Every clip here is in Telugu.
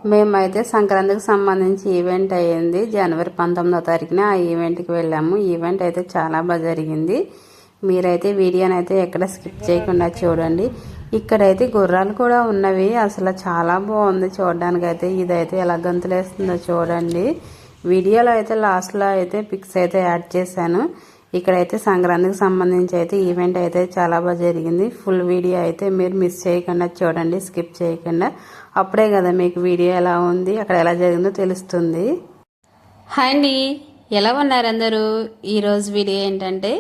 మేమైతే సంక్రాంతికి సంబంధించి ఈవెంట్ అయ్యింది జనవరి 19వ తారీఖున ఆ ఈవెంట్కి వెళ్ళాము. ఈవెంట్ అయితే చాలా బాగా జరిగింది. మీరైతే వీడియోని అయితే ఎక్కడ స్కిప్ చేయకుండా చూడండి. ఇక్కడైతే గుర్రాలు కూడా ఉన్నవి. అసలు చాలా బాగుంది చూడడానికి. అయితే ఇదైతే ఎలా గంతులేస్తుందో చూడండి. వీడియోలో అయితే లాస్ట్లో అయితే పిక్స్ అయితే యాడ్ చేశాను. ఇక్కడైతే సంక్రాంతికి సంబంధించి అయితే ఈవెంట్ అయితే చాలా బాగా జరిగింది. ఫుల్ వీడియో అయితే మీరు మిస్ చేయకుండా చూడండి, స్కిప్ చేయకుండా. అప్పుడే కదా మీకు వీడియో ఎలా ఉంది, అక్కడ ఎలా జరిగిందో తెలుస్తుంది. హాయ్ అండి, ఎలా ఉన్నారు అందరూ? ఈరోజు వీడియో ఏంటంటే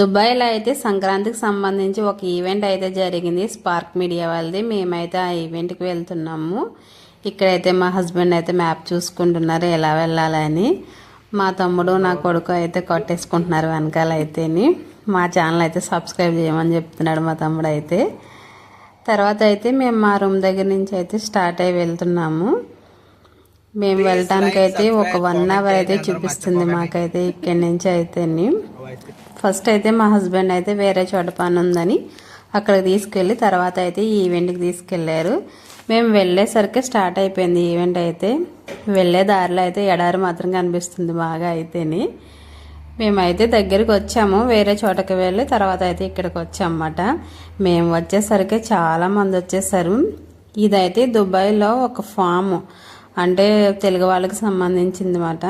దుబాయ్లో అయితే సంక్రాంతికి సంబంధించి ఒక ఈవెంట్ అయితే జరిగింది. స్పార్క్ మీడియా వాళ్ళది. మేమైతే ఆ ఈవెంట్కి వెళ్తున్నాము. ఇక్కడైతే మా హస్బెండ్ అయితే మ్యాప్ చూసుకుంటున్నారు ఎలా వెళ్ళాలని. మా తమ్ముడు నా కొడుకు అయితే కొట్టేసుకుంటున్నారు వెనకాల అయితేని. మా ఛానల్ అయితే సబ్స్క్రైబ్ చేయమని చెప్తున్నాడు మా తమ్ముడు అయితే. తర్వాత అయితే మేము మా రూమ్ దగ్గర నుంచి అయితే స్టార్ట్ అయ్యి వెళ్తున్నాము. మేము వెళ్ళటానికి అయితే ఒక 1 అవర్ అయితే చూపిస్తుంది మాకైతే ఇక్కడి నుంచి అయితేని. ఫస్ట్ అయితే మా హస్బెండ్ అయితే వేరే చోట పని ఉందని అక్కడికి తీసుకెళ్ళి తర్వాత అయితే ఈ ఈవెంట్కి తీసుకెళ్లారు. మేము వెళ్ళేసరికి స్టార్ట్ అయిపోయింది ఈవెంట్ అయితే. వెళ్ళే దారిలో అయితే ఎడారి మాత్రం కనిపిస్తుంది బాగా అయితేని. మేమైతే దగ్గరికి వచ్చాము, వేరే చోటకి వెళ్ళి తర్వాత అయితే ఇక్కడికి వచ్చామన్నమాట. మేము వచ్చేసరికి చాలామంది వచ్చేసారు. ఇదైతే దుబాయ్లో ఒక ఫామ్, అంటే తెలుగు వాళ్ళకి సంబంధించింది అన్నమాట.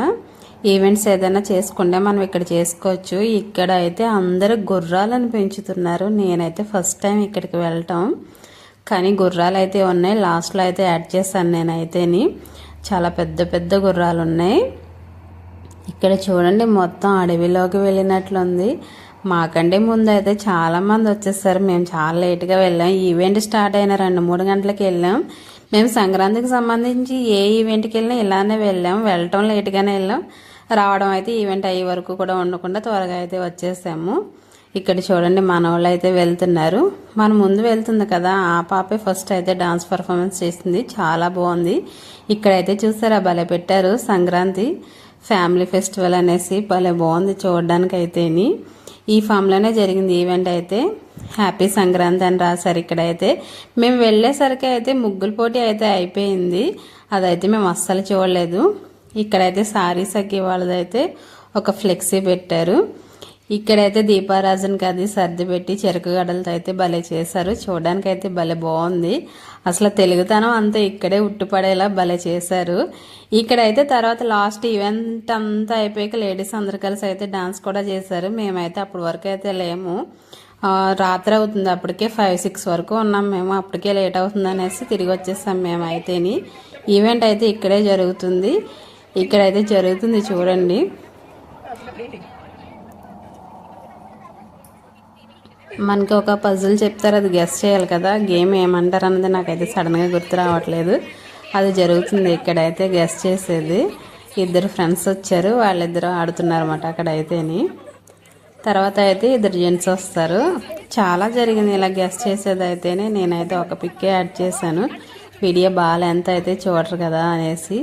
ఈవెంట్స్ ఏదైనా చేసుకుంటే మనం ఇక్కడ చేసుకోవచ్చు. ఇక్కడ అయితే అందరూ గుర్రాలను పెంచుతున్నారు. నేనైతే ఫస్ట్ టైం ఇక్కడికి వెళ్ళటం, కానీ గుర్రాలు అయితే ఉన్నాయి. లాస్ట్లో అయితే యాడ్ చేశాను నేనైతేని. చాలా పెద్ద పెద్ద గుర్రాలు ఉన్నాయి. ఇక్కడ చూడండి మొత్తం అడవిలోకి వెళ్ళినట్లుంది. మాకంటే ముందు అయితే చాలామంది వచ్చేసారు. మేము చాలా లేట్గా వెళ్ళాం. ఈవెంట్ స్టార్ట్ అయిన 2-3 గంటలకు వెళ్ళాం. మేము సంక్రాంతికి సంబంధించి ఏ ఈవెంట్కి వెళ్ళినా ఇలానే వెళ్ళాం. వెళ్ళటం లేట్గానే వెళ్ళాం, రావడం అయితే ఈవెంట్ అయ్యే వరకు కూడా ఉండకుండా త్వరగా అయితే వచ్చేసాము. ఇక్కడ చూడండి మన వాళ్ళు అయితే వెళ్తున్నారు. మన ముందు వెళ్తుంది కదా ఆ పాపే ఫస్ట్ అయితే డాన్స్ పర్ఫార్మెన్స్ చేసింది. చాలా బాగుంది. ఇక్కడైతే చూసారా భలే పెట్టారు, సంక్రాంతి ఫ్యామిలీ ఫెస్టివల్ అనేసి. భలే బాగుంది చూడడానికి అయితేని. ఈ ఫామ్లోనే జరిగింది ఈవెంట్ అయితే. హ్యాపీ సంక్రాంతి అని రాశారు ఇక్కడైతే. మేము వెళ్ళేసరికి అయితే ముగ్గుల పోటీ అయితే అయిపోయింది. అదైతే మేము అస్సలు చూడలేదు. ఇక్కడైతే సారీస్ అగ్గి వాళ్ళదైతే ఒక ఫ్లెక్సీ పెట్టారు. ఇక్కడైతే దీపారాజన్కి అది సర్ది పెట్టి చెరుకు గడలతో అయితే భలే చేశారు. చూడడానికి అయితే భలే బాగుంది. అసలు తెలుగుతనం అంతా ఇక్కడే ఉట్టిపడేలా భలే చేశారు. ఇక్కడైతే తర్వాత లాస్ట్ ఈవెంట్ అంతా అయిపోయాక లేడీస్ అందరు కలిసి అయితే డాన్స్ కూడా చేశారు. మేమైతే అప్పటి వరకు అయితే లేము, రాత్రి అవుతుంది. అప్పటికే 5-6 వరకు ఉన్నాం మేము. అప్పటికే లేట్ అవుతుంది అనేసి తిరిగి వచ్చేసాం మేమైతేని. ఈవెంట్ అయితే ఇక్కడే జరుగుతుంది. ఇక్కడైతే జరుగుతుంది చూడండి. మనకి ఒక పజిల్ చెప్తారు, అది గెస్ చేయాలి కదా. గేమ్ ఏమంటారు అన్నది నాకైతే సడన్గా గుర్తు రావట్లేదు. అది జరుగుతుంది ఇక్కడైతే గెస్ చేసేది. 2 ఫ్రెండ్స్ వచ్చారు, వాళ్ళిద్దరూ ఆడుతున్నారు అన్నమాట అక్కడైతేని. తర్వాత అయితే 2 జెంట్స్ వస్తారు. చాలా జరిగింది ఇలా గెస్ చేసేది అయితేనే. నేనైతే ఒక పిక్కే యాడ్ చేశాను. వీడియో బాగా ఎంత అయితే చూడరు కదా అనేసి.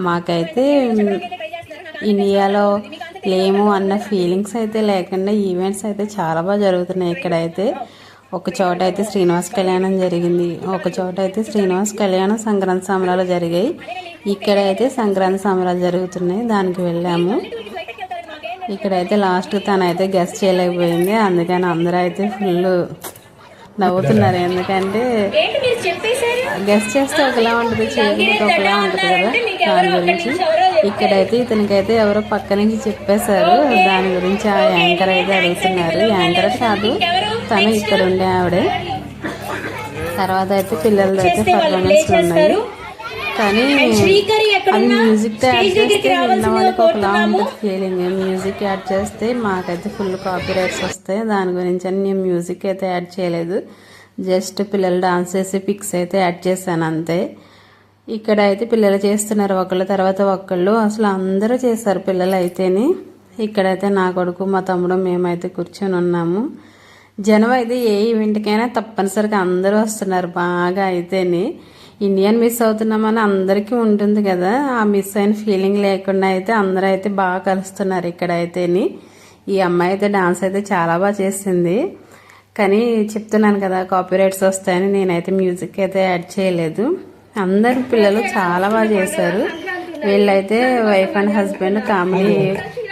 మాకైతే ఇండియాలో లేము అన్న ఫీలింగ్స్ అయితే లేకుండా ఈవెంట్స్ అయితే చాలా బాగా జరుగుతున్నాయి ఇక్కడైతే. ఒక చోట అయితే శ్రీనివాస్ కళ్యాణం జరిగింది, ఒక చోట అయితే శ్రీనివాస్ కళ్యాణం సంక్రాంతి సంబరాలు జరిగాయి. ఇక్కడైతే సంక్రాంతి సంబరాలు జరుగుతున్నాయి, దానికి వెళ్ళాము. ఇక్కడైతే లాస్ట్ తనైతే గెస్ట్ చేయలేకపోయింది. అందుకని అందరూ అయితే ఫుల్ నవ్వుతున్నారు. ఎందుకంటే గెస్ట్ చేస్తే ఒకలా ఉంటుంది, చేయకపోతే ఒకలా ఉంటుంది కదా దాని గురించి. ఇక్కడైతే ఇతనికైతే ఎవరో పక్క నుంచి చెప్పేశారు, దాని గురించి ఆ యాంకర్ అయితే అడుగుతున్నారు. యాంకర్ కాదు, తను ఇక్కడ ఉండే ఆవిడే. తర్వాత అయితే పిల్లలది అయితే పర్ఫార్మెన్స్లు ఉన్నాయి. కానీ అది మ్యూజిక్ యాడ్ చేస్తే విన్న వాళ్ళకి ఒకలా ఉంటుంది ఫీలింగ్. మ్యూజిక్ యాడ్ చేస్తే మాకైతే ఫుల్ కాపీరైట్స్ వస్తాయి. దాని గురించి అని నేను మ్యూజిక్ అయితే యాడ్ చేయలేదు. జస్ట్ పిల్లలు డాన్స్ చేసి పిక్స్ అయితే యాడ్ చేశాను అంతే. ఇక్కడ అయితే పిల్లలు చేస్తున్నారు ఒకళ్ళ తర్వాత ఒకళ్ళు. అసలు అందరూ చేశారు పిల్లలు అయితేని. ఇక్కడైతే నా కొడుకు మా తమ్ముడు మేమైతే కూర్చొని ఉన్నాము. జనం అయితే ఏ ఈవెంట్కైనా తప్పనిసరిగా అందరూ వస్తున్నారు బాగా అయితేని. ఇండియన్ మిస్ అవుతున్నామని అందరికీ ఉంటుంది కదా, ఆ మిస్ అయిన ఫీలింగ్ లేకుండా అయితే అందరూ అయితే బాగా కలుస్తున్నారు ఇక్కడైతేని. ఈ అమ్మాయి అయితే డాన్స్ అయితే చాలా బాగా చేసింది. కానీ చెప్తున్నాను కదా కాపీరైట్స్ వస్తాయని నేనైతే మ్యూజిక్ అయితే యాడ్ చేయలేదు. అందరు పిల్లలు చాలా బాగా చేశారు. వీళ్ళైతే wife and husband comedy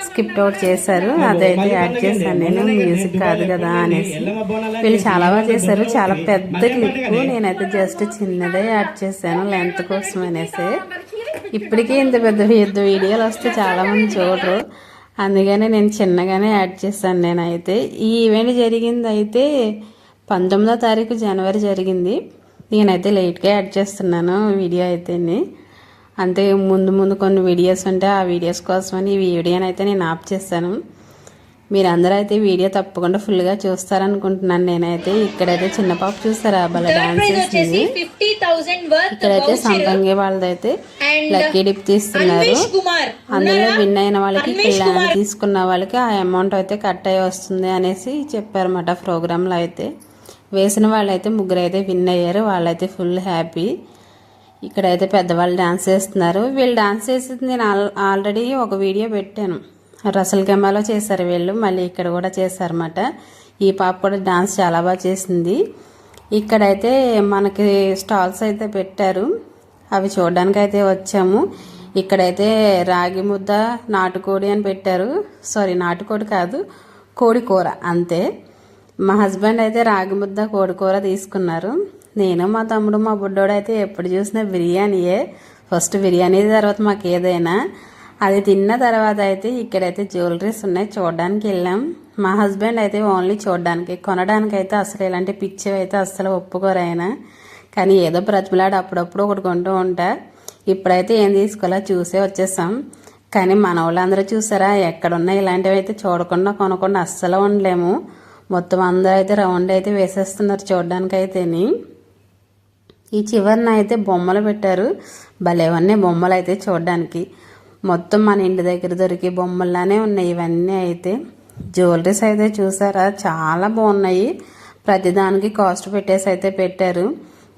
skip out చేశారు, అదైతే యాడ్ చేశాను నేను, మ్యూజిక్ కాదు కదా అనేసి. వీళ్ళు చాలా బాగా చేశారు, చాలా పెద్ద క్లిప్, నేనైతే జస్ట్ చిన్నదే యాడ్ చేశాను లెంత్ కోసం అనేసి. ఇప్పటికీ ఇంత పెద్ద పెద్ద వీడియోలు వస్తే చాలామంది చూడరు, అందుకని నేను చిన్నగానే యాడ్ చేశాను. నేనైతే ఈ ఈవెంట్ జరిగింది అయితే 19వ తారీఖు జనవరి జరిగింది. నేనైతే లేట్గా యాడ్ చేస్తున్నాను వీడియో అయితేనే, అంతే. ముందు కొన్ని వీడియోస్ ఉంటే ఆ వీడియోస్ కోసమని ఈ వీడియోని అయితే నేను ఆఫ్ చేశాను. మీరందరూ అయితే వీడియో తప్పకుండా ఫుల్గా చూస్తారనుకుంటున్నాను. నేనైతే ఇక్కడైతే చిన్న పాప చూస్తారా భలే డాన్స్ చేసింది. ఇక్కడైతే సంపంగి వాళ్ళదైతే లక్కీ డిప్ తీస్తున్నారు. అందులో విన్ అయిన వాళ్ళకి తీసుకున్న వాళ్ళకి ఆ అమౌంట్ అయితే కట్ అయ్యి వస్తుంది అనేసి చెప్పారన్నమాట ప్రోగ్రాంలో. అయితే వేసిన వాళ్ళైతే ముగ్గురు అయితే విన్ అయ్యారు, వాళ్ళైతే ఫుల్ హ్యాపీ. ఇక్కడైతే పెద్దవాళ్ళు డాన్స్ చేస్తున్నారు. వీళ్ళు డాన్స్ చేసింది నేను ఆల్రెడీ ఒక వీడియో పెట్టాను, రసల్ కెమాలో చేశారు వీళ్ళు, మళ్ళీ ఇక్కడ కూడా చేశారన్నమాట. ఈ పాప కూడా డాన్స్ చాలా బాగా చేసింది. ఇక్కడైతే మనకి స్టాల్స్ అయితే పెట్టారు, అవి చూడడానికి అయితే వచ్చాము. ఇక్కడైతే రాగి ముద్ద నాటుకోడి అని పెట్టారు, సారీ నాటుకోడి కాదు కోడి కూర అంతే. మా హస్బెండ్ అయితే రాగి ముద్ద కోడి కూర తీసుకున్నారు. నేను మా తమ్ముడు మా బుడ్డోడు అయితే ఎప్పుడు చూసినా బిర్యానీయే, ఫస్ట్ బిర్యానీ తర్వాత మాకు ఏదైనా. అది తిన్న తర్వాత అయితే ఇక్కడైతే జ్యువెలరీస్ ఉన్నాయి, చూడడానికి వెళ్ళాం. మా హస్బెండ్ అయితే ఓన్లీ చూడడానికి, కొనడానికి అయితే అసలు ఇలాంటి పిచ్చి అయితే అస్సలు ఒప్పుకోరైనా, కానీ ఏదో బ్రతిమలాడు అప్పుడప్పుడు ఒకటి కొంటూ ఉంటా. ఇప్పుడైతే ఏం తీసుకోవాలో చూసే వచ్చేసాం. కానీ మన వాళ్ళందరూ చూసారా, ఎక్కడున్నా ఇలాంటివి అయితే చూడకుండా కొనకుండా అస్సలు ఉండలేము. మొత్తం అందరూ అయితే రౌండ్ అయితే వేసేస్తున్నారు చూడడానికి అయితేని. ఈ చివరిన అయితే బొమ్మలు పెట్టారు, భలేవన్నీ బొమ్మలు అయితే చూడడానికి. మొత్తం మన ఇంటి దగ్గర దొరికే బొమ్మల్లానే ఉన్నాయి ఇవన్నీ. అయితే జ్యువెలరీస్ అయితే చూసారా చాలా బాగున్నాయి, ప్రతిదానికి కాస్ట్ పెట్టేసి అయితే పెట్టారు.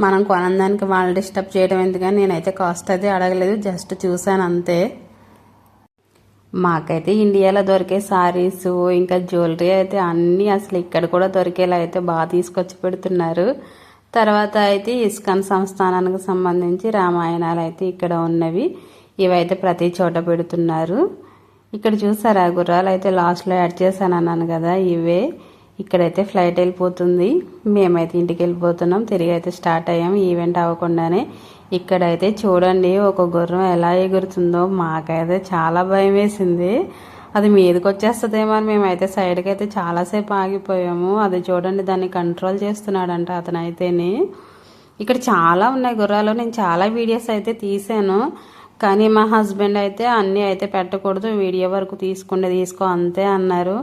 మనం కొనడానికి వాళ్ళు డిస్టర్బ్ చేయడం ఎందుకని నేనైతే కాస్ట్ అయితే అడగలేదు, జస్ట్ చూసాను అంతే. మాకైతే ఇండియాలో దొరికే సారీస్ ఇంకా జ్యువెలరీ అయితే అన్నీ అసలు ఇక్కడ కూడా దొరికేలా అయితే బాగా తీసుకొచ్చి పెడుతున్నారు. తర్వాత అయితే ఇస్కాన్ సంస్థానానికి సంబంధించి రామాయణాలు అయితే ఇక్కడ ఉన్నవి, ఇవైతే ప్రతి చోట పెడుతున్నారు. ఇక్కడ చూసారా గుర్రాలు అయితే లాస్ట్లో యాడ్ చేశాను అన్నాను కదా, ఇవే. ఇక్కడైతే ఫ్లైట్ వెళ్ళిపోతుంది, మేమైతే ఇంటికి వెళ్ళిపోతున్నాం. తిరిగి అయితే స్టార్ట్ అయ్యాం ఈవెంట్ అవ్వకుండానే. ఇక్కడైతే చూడండి ఒక గుర్రం ఎలా ఎగురుతుందో, మాకైతే చాలా భయం వేసింది. అది మీదకి వచ్చేస్తుందేమో అని మేమైతే సైడ్కి అయితే చాలాసేపు ఆగిపోయాము. అది చూడండి దాన్ని కంట్రోల్ చేస్తున్నాడంట అతనైతేనే. ఇక్కడ చాలా ఉన్నాయి గుర్రాలు, నేను చాలా వీడియోస్ అయితే తీసాను, కానీ మా హస్బెండ్ అయితే అన్నీ అయితే పెట్టకూడదు, వీడియో వరకు తీసుకో అంతే అన్నారు.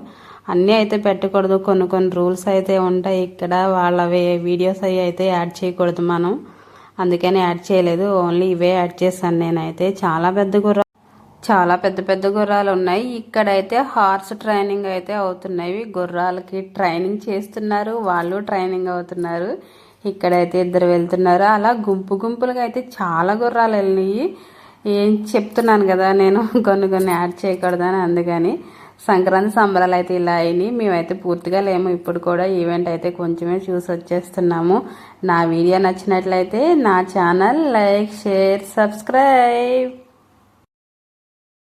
అన్నీ అయితే పెట్టకూడదు, కొన్ని రూల్స్ అయితే ఉంటాయి ఇక్కడ, వాళ్ళ వీడియోస్ అవి అయితే యాడ్ చేయకూడదు మనం, అందుకని యాడ్ చేయలేదు, ఓన్లీ ఇవే యాడ్ చేశాను నేనైతే. చాలా పెద్ద గుర్రాలు ఉన్నాయి. ఇక్కడైతే హార్స్ ట్రైనింగ్ అయితే అవుతున్నాయి, గుర్రాలకి ట్రైనింగ్ చేస్తున్నారు, వాళ్ళు ట్రైనింగ్ అవుతున్నారు. ఇక్కడైతే ఇద్దరు వెళ్తున్నారు, అలా గుంపులుగా అయితే చాలా గుర్రాలు వెళ్ళినాయి. ఏం చెప్తున్నాను కదా నేను, కొన్ని యాడ్ చేయకూడదని, అందుకని. సంక్రాంతి సంబరాలు అయితే ఇలా అయినాయి, మేమైతే పూర్తిగా లేము ఇప్పుడు కూడా, ఈవెంట్ అయితే కొంచెమే చూసి వచ్చేస్తున్నాము. నా వీడియో నచ్చినట్లయితే నా ఛానల్ లైక్, షేర్, సబ్స్క్రైబ్.